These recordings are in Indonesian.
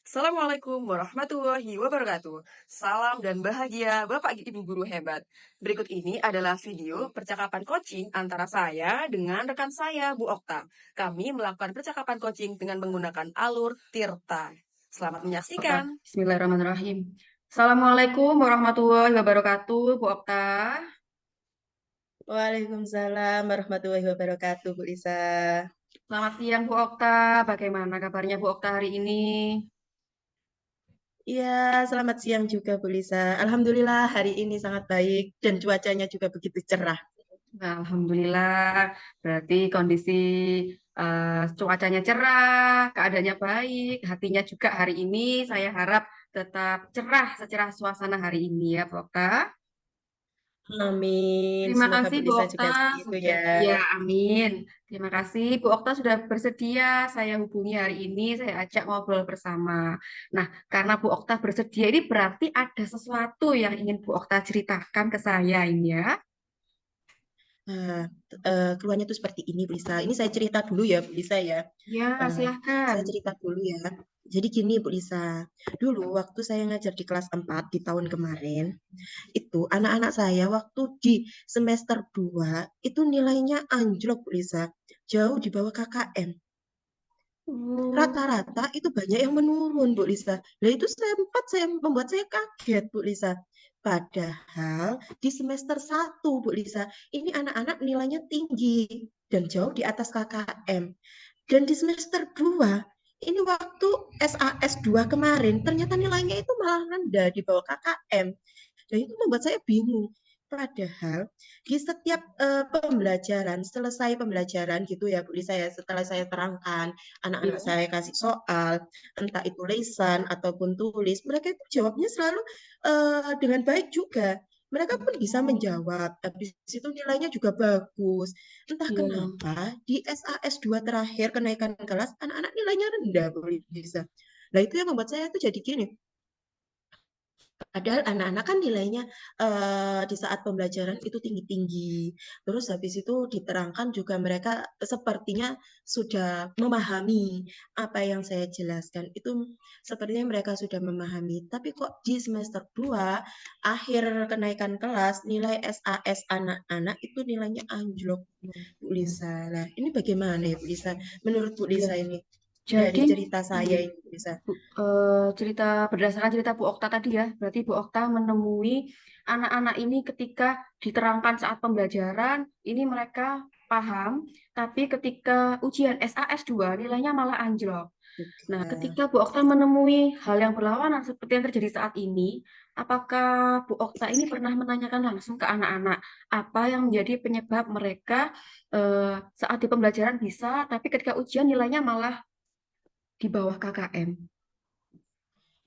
Assalamualaikum warahmatullahi wabarakatuh. Salam dan bahagia Bapak Ibu guru hebat. Berikut ini adalah video percakapan coaching antara saya dengan rekan saya, Bu Okta. Kami melakukan percakapan coaching dengan menggunakan alur Tirta. Selamat Okta. menyaksikan. Bismillahirrahmanirrahim. Assalamualaikum warahmatullahi wabarakatuh, Bu Okta. Waalaikumsalam warahmatullahi wabarakatuh, Bu Lisa. Selamat siang, Bu Okta. Bagaimana kabarnya Bu Okta hari ini? Iya, selamat siang juga, Bu Lisa. Alhamdulillah hari ini sangat baik dan cuacanya juga begitu cerah. Nah, Alhamdulillah. Berarti kondisi cuacanya cerah, keadaannya baik, hatinya juga hari ini saya harap tetap cerah secerah suasana hari ini ya, Bu Okta. Amin. Terima Semoga kasih Bu Bu Lisa Okta juga seperti itu sudah, ya. ya amin. Terima kasih Bu Okta sudah bersedia saya hubungi hari ini, saya ajak ngobrol bersama. Nah, karena Bu Okta bersedia ini berarti ada sesuatu yang ingin Bu Okta ceritakan ke saya ini ya. Nah, keluarnya tuh seperti ini, Bu Lisa. Ini saya cerita dulu ya, Bu Lisa ya. Ya, Eh, saya silahkan. cerita dulu ya. Jadi gini, Bu Lisa. Dulu waktu saya ngajar di kelas 4 di tahun kemarin, itu anak-anak saya waktu di semester 2 itu nilainya anjlok, Bu Lisa. Jauh di bawah KKM. Oh, Rata-rata itu banyak yang menurun, Bu Lisa. Nah, itu membuat saya kaget, Bu Lisa. Padahal di semester 1, Bu Lisa, ini anak-anak nilainya tinggi dan jauh di atas KKM. Dan di semester 2, ini waktu SAS 2 kemarin, ternyata nilainya itu malah rendah di bawah KKM. Dan itu membuat saya bingung. Padahal di setiap pembelajaran, selesai pembelajaran gitu ya Bu Lisa ya, setelah saya terangkan, anak-anak iya. saya kasih soal, entah itu lisan ataupun tulis, mereka itu jawabnya selalu dengan baik juga. Mereka pun bisa Oh, menjawab, habis itu nilainya juga bagus. Entah iya. kenapa di SAS 2 terakhir kenaikan kelas, anak-anak nilainya rendah Bu Lisa. Nah itu yang membuat saya tuh jadi gini, padahal anak-anak kan nilainya di saat pembelajaran itu tinggi-tinggi. Terus habis itu diterangkan juga mereka sepertinya sudah memahami apa yang saya jelaskan. Itu sepertinya mereka sudah memahami. Tapi kok di semester 2 akhir kenaikan kelas nilai SAS anak-anak itu nilainya anjlok, Bu Lisa. Nah, ini bagaimana ya Bu Lisa? Menurut Bu Ya, Lisa ini dari jadi cerita saya ini Bu Lisa. cerita berdasarkan cerita Bu Okta tadi ya, berarti Bu Okta menemui anak-anak ini ketika diterangkan saat pembelajaran, ini mereka paham, tapi ketika ujian SAS 2 nilainya malah anjlok. Nah, ketika Bu Okta menemui hal yang berlawanan seperti yang terjadi saat ini, apakah Bu Okta ini pernah menanyakan langsung ke anak-anak apa yang menjadi penyebab mereka saat di pembelajaran bisa, tapi ketika ujian nilainya malah di bawah KKM?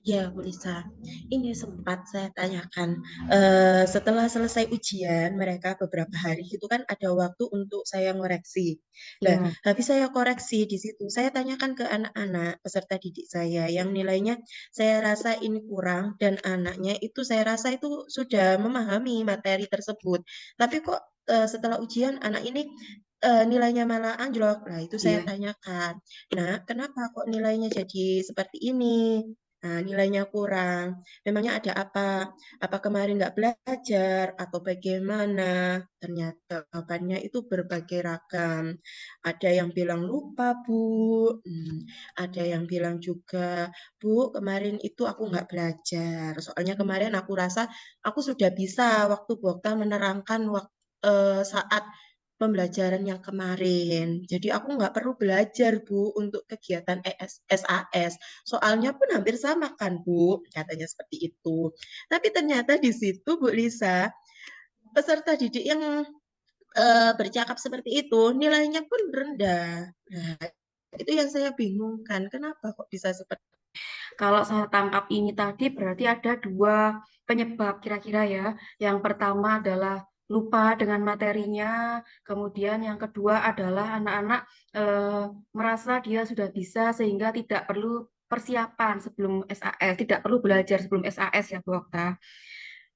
Ya, Bu Lisa. Ini sempat saya tanyakan. Setelah selesai ujian, mereka beberapa hari itu kan ada waktu untuk saya ngoreksi. Nah, Ya. habis saya koreksi di situ, saya tanyakan ke anak-anak peserta didik saya yang nilainya saya rasa ini kurang dan anaknya itu saya rasa itu sudah memahami materi tersebut. Tapi kok setelah ujian anak ini nilainya malah anjlok. Nah, itu saya Iya. tanyakan. Nah, kenapa kok nilainya jadi seperti ini? Nah, nilainya kurang. Memangnya ada apa? Apa kemarin nggak belajar atau bagaimana? Ternyata jawabannya itu berbagai ragam. Ada yang bilang lupa, Bu. Ada yang bilang juga, Bu, kemarin itu aku nggak belajar. Soalnya kemarin aku rasa aku sudah bisa waktu Bu Okta menerangkan saat pembelajaran yang kemarin. Jadi aku nggak perlu belajar, Bu, untuk kegiatan SAS. Soalnya pun hampir sama kan, Bu, katanya seperti itu. Tapi ternyata di situ, Bu Lisa, peserta didik yang bercakap seperti itu, nilainya pun rendah. Nah, itu yang saya bingungkan. Kenapa kok bisa seperti itu? Kalau saya tangkap ini tadi berarti ada dua penyebab kira-kira ya. Yang pertama adalah lupa dengan materinya, kemudian yang kedua adalah anak-anak merasa dia sudah bisa sehingga tidak perlu persiapan sebelum SAS, tidak perlu belajar sebelum SAS ya Bu Okta.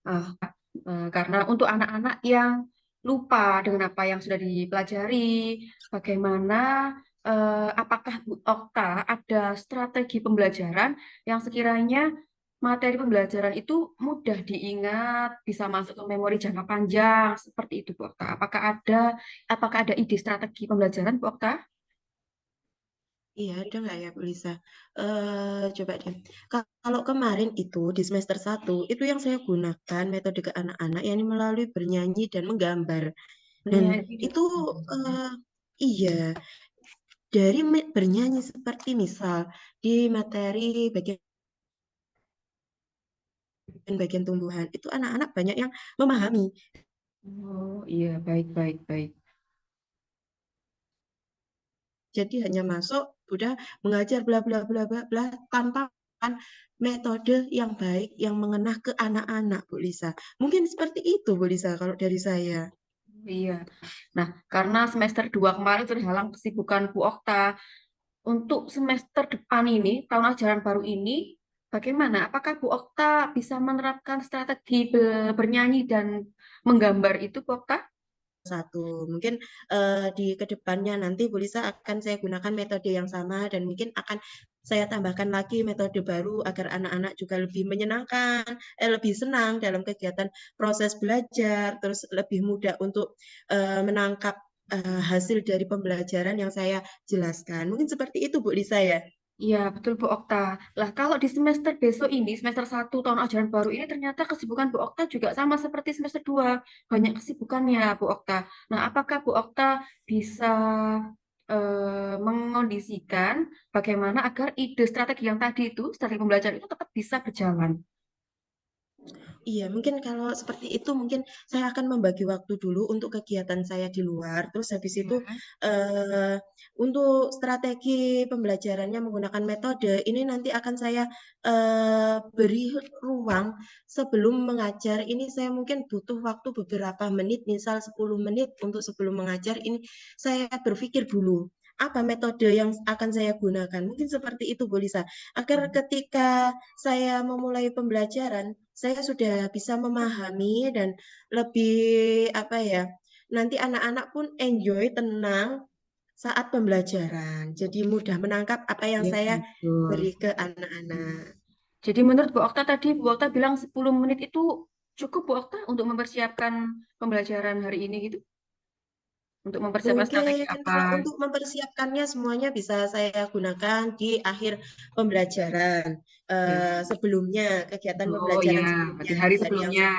Eh, karena untuk anak-anak yang lupa dengan apa yang sudah dipelajari, bagaimana apakah Bu Okta ada strategi pembelajaran yang sekiranya materi pembelajaran itu mudah diingat, bisa masuk ke memori jangka panjang, seperti itu Bu Okta. Apakah ada ide strategi pembelajaran Bu Okta? Iya, ada nggak ya, Bu Lisa? Coba deh. Kalau kemarin itu di semester 1, itu yang saya gunakan metode ke anak-anak, yakni melalui bernyanyi dan menggambar. Dan Bernyanyi video. itu eh, iya, dari bernyanyi seperti misal di materi bagian tumbuhan, itu anak-anak banyak yang memahami. Oh iya, baik, baik, baik. Jadi hanya masuk, udah mengajar bla bla bla bla bla tanpa metode yang baik yang mengenah ke anak-anak, Bu Lisa. Mungkin seperti itu, Bu Lisa, kalau dari saya. Iya. Nah, karena semester 2 kemarin terhalang kesibukan Bu Okta, untuk semester depan ini, tahun ajaran baru ini, bagaimana? Apakah Bu Okta bisa menerapkan strategi bernyanyi dan menggambar itu, Bu Okta? Satu, mungkin di kedepannya nanti Bu Lisa akan saya gunakan metode yang sama dan mungkin akan saya tambahkan lagi metode baru agar anak-anak juga lebih menyenangkan, lebih senang dalam kegiatan proses belajar, terus lebih mudah untuk menangkap hasil dari pembelajaran yang saya jelaskan. Mungkin seperti itu Bu Lisa ya. Iya, betul Bu Okta. Lah, kalau di semester besok ini, semester 1 tahun ajaran baru ini, ternyata kesibukan Bu Okta juga sama seperti semester 2. Banyak kesibukannya, Bu Okta. Nah, apakah Bu Okta bisa mengondisikan bagaimana agar ide strategi yang tadi itu, strategi pembelajaran itu tetap bisa berjalan? Iya, mungkin kalau seperti itu mungkin saya akan membagi waktu dulu untuk kegiatan saya di luar. Terus habis itu Ya. eh, untuk strategi pembelajarannya menggunakan metode ini nanti akan saya beri ruang sebelum mengajar. Ini saya mungkin butuh waktu beberapa menit, misal 10 menit untuk sebelum mengajar. Ini saya berpikir dulu apa metode yang akan saya gunakan. Mungkin seperti itu, Bu Lisa. Agar ketika saya memulai pembelajaran saya sudah bisa memahami dan lebih apa ya, nanti anak-anak pun enjoy, tenang saat pembelajaran. Jadi mudah menangkap apa yang Iya, saya betul. beri ke anak-anak. Jadi menurut Bu Okta tadi, Bu Okta bilang 10 menit itu cukup Bu Okta untuk mempersiapkan pembelajaran hari ini gitu? Untuk mempersiapkan strategi Mungkin apa? kalau untuk mempersiapkannya semuanya bisa saya gunakan di akhir pembelajaran. Ya. Sebelumnya, kegiatan Oh iya, pembelajaran berarti sebelumnya, hari di hari yang sebelumnya. sebelumnya.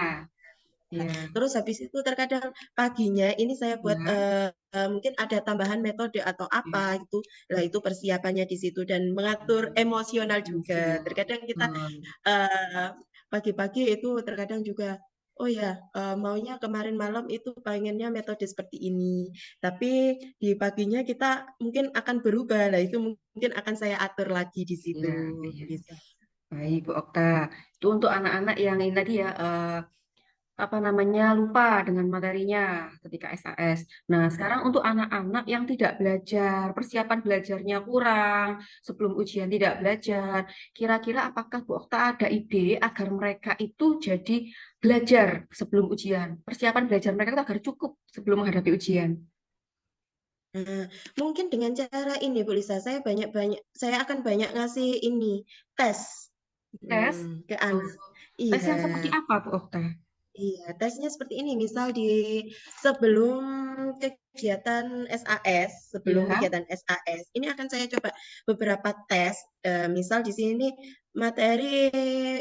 Iya, Terus habis itu terkadang paginya ini saya buat ya, mungkin ada tambahan metode atau ya. apa itu. Nah, itu persiapannya di situ dan mengatur emosional juga. Emosional. Terkadang kita Betul. eh, pagi-pagi itu terkadang juga oh ya maunya kemarin malam itu pengennya metode seperti ini. Tapi di paginya kita mungkin akan berubah. Nah, itu mungkin akan saya atur lagi di situ. Iya, iya. Bisa. Baik, Bu Okta. Itu untuk anak-anak yang ini tadi ya, apa namanya, lupa dengan materinya ketika SAS. Nah, sekarang untuk anak-anak yang tidak belajar, persiapan belajarnya kurang, sebelum ujian tidak belajar, kira-kira apakah Bu Okta ada ide agar mereka itu jadi belajar sebelum ujian? Persiapan belajar mereka itu agar cukup sebelum menghadapi ujian. Nah, mungkin dengan cara ini Bu Lisa, saya akan banyak ngasih ini tes Tes, ke oh, anak. tes Iya, yang seperti apa Bu Okta? iya, tesnya seperti ini. Misal di sebelum kegiatan SAS, Ya, ini akan saya coba beberapa tes. Misal di sini materi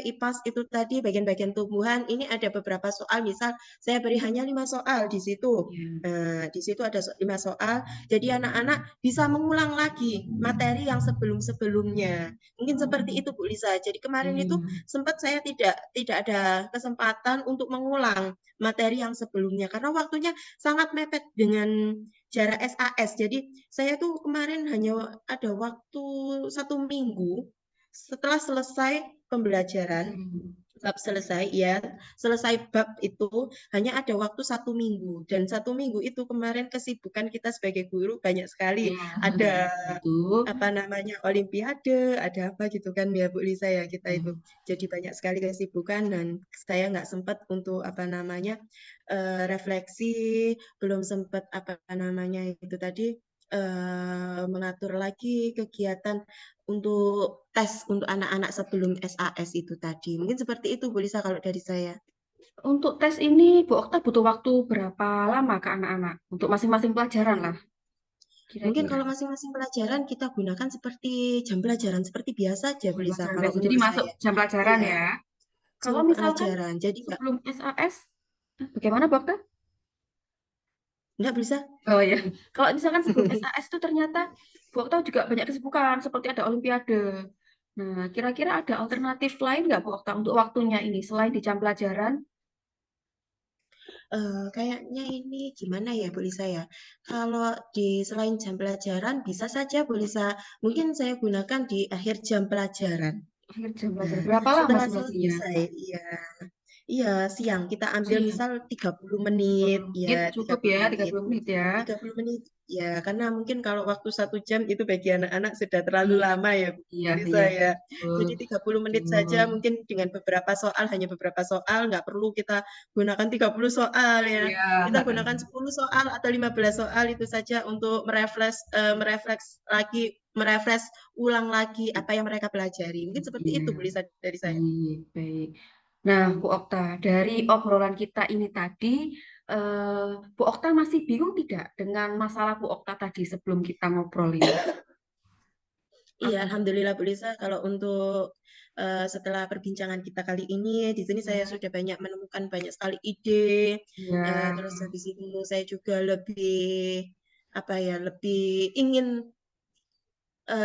IPAS itu tadi bagian-bagian tumbuhan. Ini ada beberapa soal. Misal saya beri hanya 5 soal di situ. ya. Di situ ada 5 soal. Jadi anak-anak bisa mengulang lagi materi yang sebelum-sebelumnya. Mungkin seperti itu Bu Lisa. Jadi kemarin itu Iya. sempat saya tidak ada kesempatan untuk mengulang materi yang sebelumnya karena waktunya sangat mepet dengan jarak SAS. Jadi saya tuh kemarin hanya ada waktu 1 minggu setelah selesai pembelajaran Hmm. bab selesai ya selesai bab itu hanya ada waktu 1 minggu dan 1 minggu itu kemarin kesibukan kita sebagai guru banyak sekali Ya, ada itu. apa namanya olimpiade ada apa gitu kan ya Bu Lisa ya kita Ya. itu jadi banyak sekali kesibukan dan saya nggak sempat untuk apa namanya refleksi belum sempat apa namanya itu tadi mengatur lagi kegiatan untuk tes untuk anak-anak sebelum SAS itu tadi. Mungkin seperti itu Bu Lisa kalau dari saya. Untuk tes ini, Bu Okta butuh waktu berapa lama ke anak-anak? Untuk masing-masing pelajaran lah, Hmm, Mungkin kira-kira. kalau masing-masing pelajaran kita gunakan seperti jam pelajaran seperti biasa aja Bu Jam Lisa pelajaran kalau biasa. Jadi menurut masuk saya. jam pelajaran Iya, ya. jam Kalau misalkan pelajaran. Jadi nggak sebelum SAS, bagaimana Bu Okta? bisa. Oh ya, kalau misalkan sebelum SAS itu ternyata Bu Okta juga banyak kesibukan, seperti ada Olimpiade. Nah, kira-kira ada alternatif lain nggak Bu Okta untuk waktunya ini, selain di jam pelajaran? Kayaknya ini gimana ya Bu Lisa ya, kalau di selain jam pelajaran bisa saja Bu Lisa, mungkin saya gunakan di akhir jam pelajaran. Akhir jam Nah, pelajaran. Berapa lama setelah durasinya? selesai, iya, iya siang kita ambil Siang. misal 30 menit, 30 ya menit tiga cukup puluh ya, menit. 30 menit ya. 30 menit, ya karena mungkin kalau waktu 1 jam itu bagi anak-anak sudah terlalu Iya, lama ya Bu iya, Lisa iya. ya. Betul, Jadi 30 menit saja betul. mungkin dengan beberapa soal, hanya beberapa soal, nggak perlu kita gunakan 30 soal ya. Iya, Kita gunakan 10 soal atau 15 soal itu saja untuk merefresh ulang lagi apa yang mereka pelajari. Mungkin seperti iya. itu Bu Lisa dari saya. Baik, baik. Nah, Bu Okta, dari obrolan kita ini tadi, eh, Bu Okta masih bingung tidak dengan masalah Bu Okta tadi sebelum kita ngobrol ini? Iya, Ap- Alhamdulillah Bu Lisa, kalau untuk setelah perbincangan kita kali ini, di sini saya Ya, sudah banyak menemukan banyak sekali ide, ya, terus habis itu saya juga lebih, apa ya, lebih ingin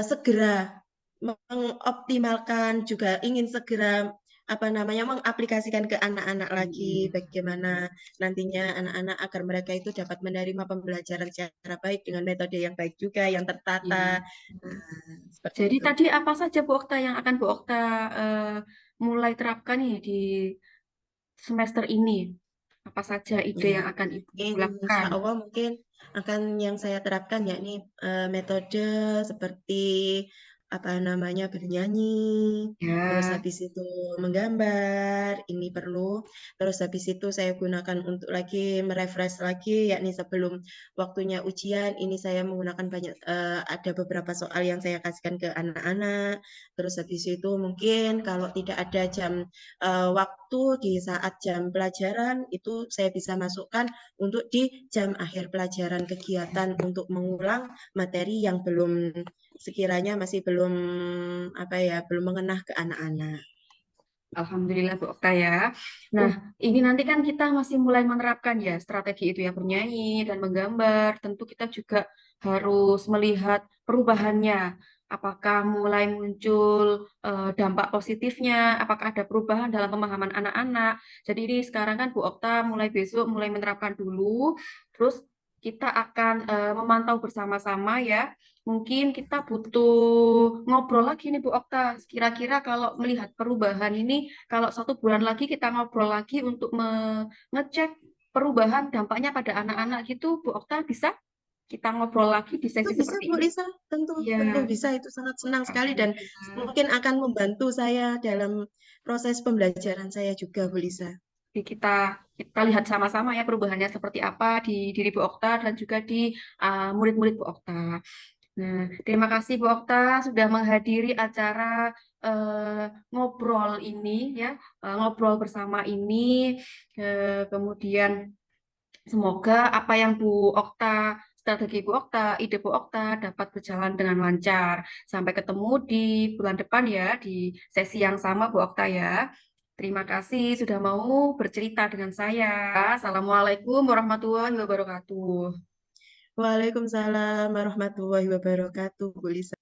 segera mengoptimalkan, juga ingin segera, apa namanya, mengaplikasikan ke anak-anak lagi, iya. bagaimana nantinya anak-anak agar mereka itu dapat menerima pembelajaran secara baik dengan metode yang baik juga, yang tertata. Iya. Nah, seperti Jadi itu. tadi apa saja Bu Okta yang akan Bu Okta eh, mulai terapkan nih di semester ini? Apa saja ide Ya, yang akan Ibu mungkin lakukan? insya Allah mungkin akan yang saya terapkan yakni metode seperti apa namanya bernyanyi, terus Ya, habis itu menggambar, ini perlu. Terus habis itu saya gunakan untuk lagi merefresh lagi, yakni sebelum waktunya ujian, ini saya menggunakan ada beberapa soal yang saya kasihkan ke anak-anak. Terus habis itu mungkin kalau tidak ada waktu di saat jam pelajaran itu saya bisa masukkan untuk di jam akhir pelajaran kegiatan untuk mengulang materi yang sekiranya masih belum apa ya belum mengenah ke anak-anak. Alhamdulillah Bu Okta ya. Nah, ini nanti kan kita masih mulai menerapkan ya strategi itu ya bernyanyi dan menggambar. Tentu kita juga harus melihat perubahannya. Apakah mulai muncul dampak positifnya? Apakah ada perubahan dalam pemahaman anak-anak? Jadi ini sekarang kan Bu Okta mulai besok mulai menerapkan dulu. Terus kita akan memantau bersama-sama ya. Mungkin kita butuh ngobrol lagi nih Bu Okta. Kira-kira kalau melihat perubahan ini, kalau 1 bulan lagi kita ngobrol lagi untuk mengecek perubahan dampaknya pada anak-anak gitu, Bu Okta bisa kita ngobrol lagi di Itu sesi bisa seperti Bu ini? Lisa, tentu Iya, tentu bisa, itu sangat senang sekali dan Alhamdulillah. mungkin akan membantu saya dalam proses pembelajaran saya juga Bu Lisa. Jadi kita lihat sama-sama ya perubahannya seperti apa di diri Bu Okta dan juga di murid-murid Bu Okta. Nah, terima kasih Bu Okta sudah menghadiri acara ngobrol ini ya, ngobrol bersama ini. Kemudian semoga apa yang Bu Okta, strategi Bu Okta, ide Bu Okta dapat berjalan dengan lancar. Sampai ketemu di bulan depan ya, di sesi yang sama Bu Okta ya. Terima kasih sudah mau bercerita dengan saya. Assalamualaikum warahmatullahi wabarakatuh. Waalaikumsalam warahmatullahi wabarakatuh Bu Lisa.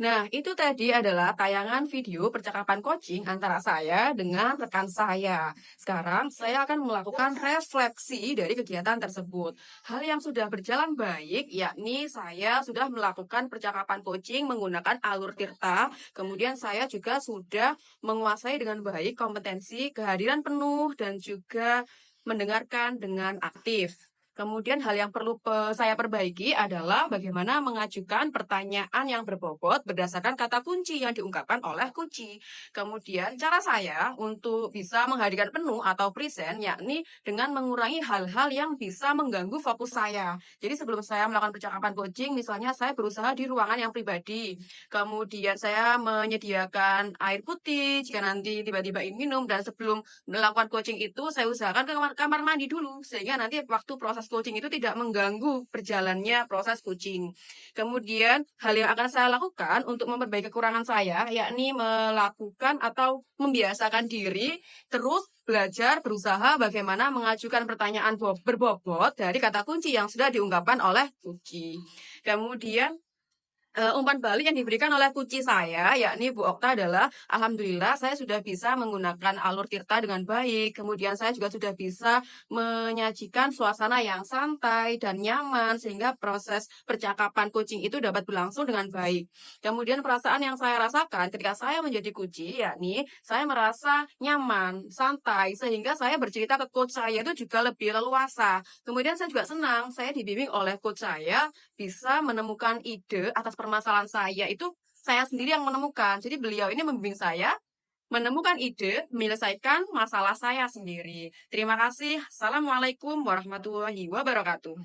Nah, itu tadi adalah tayangan video percakapan coaching antara saya dengan rekan saya. Sekarang saya akan melakukan refleksi dari kegiatan tersebut. Hal yang sudah berjalan baik, yakni saya sudah melakukan percakapan coaching menggunakan alur Tirta. Kemudian saya juga sudah menguasai dengan baik kompetensi kehadiran penuh dan juga mendengarkan dengan aktif. Kemudian hal yang perlu saya perbaiki adalah bagaimana mengajukan pertanyaan yang berbobot berdasarkan kata kunci yang diungkapkan oleh kunci. Kemudian cara saya untuk bisa menghadirkan penuh atau present yakni dengan mengurangi hal-hal yang bisa mengganggu fokus saya. Jadi sebelum saya melakukan percakapan coaching, misalnya saya berusaha di ruangan yang pribadi. Kemudian saya menyediakan air putih jika nanti tiba-tiba ingin minum, dan sebelum melakukan coaching itu saya usahakan ke kamar mandi dulu sehingga nanti waktu proses coaching itu tidak mengganggu berjalannya proses coaching. Kemudian hal yang akan saya lakukan untuk memperbaiki kekurangan saya yakni melakukan atau membiasakan diri terus belajar berusaha bagaimana mengajukan pertanyaan berbobot dari kata kunci yang sudah diungkapkan oleh kunci. Kemudian umpan balik yang diberikan oleh kunci saya, yakni Bu Okta adalah, alhamdulillah saya sudah bisa menggunakan alur tirta dengan baik. Kemudian saya juga sudah bisa menyajikan suasana yang santai dan nyaman sehingga proses percakapan coaching itu dapat berlangsung dengan baik. Kemudian perasaan yang saya rasakan ketika saya menjadi kunci, yakni saya merasa nyaman, santai sehingga saya bercerita ke coach saya itu juga lebih leluasa. Kemudian saya juga senang saya dibimbing oleh coach saya bisa menemukan ide atas permasalahan saya itu saya sendiri yang menemukan. Jadi beliau ini membimbing saya menemukan ide, menyelesaikan masalah saya sendiri. Terima kasih. Assalamualaikum warahmatullahi wabarakatuh.